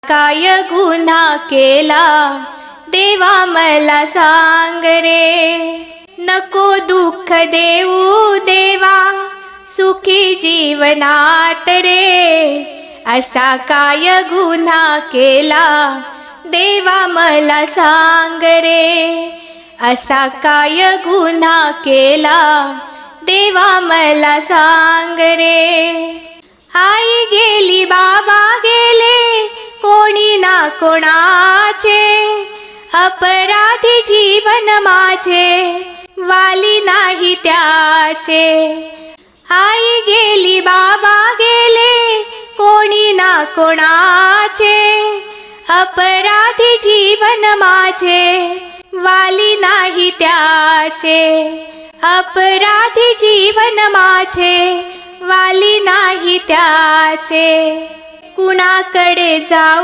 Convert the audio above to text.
काय गुन्हा केला देवा मला सांग रे. नको दुःख देऊ देवा सुखी जीवनात रे. असा काय गुन्हा केला देवा मला सांग रे. असा काय गुन्हा केला देवा मला सांग रे. आई गेली बाबा गेले कोणी ना कोणाचे. अपराधी जीवन माझे वाली नाही त्याचे. आई गेली बाबा गेले कोणी ना कोणाचे. अपराधी जीवन माझे वाली नाही त्याचे. अपराधी जीवन माझे वाली नाही त्याचे. कुणाकडे जाऊ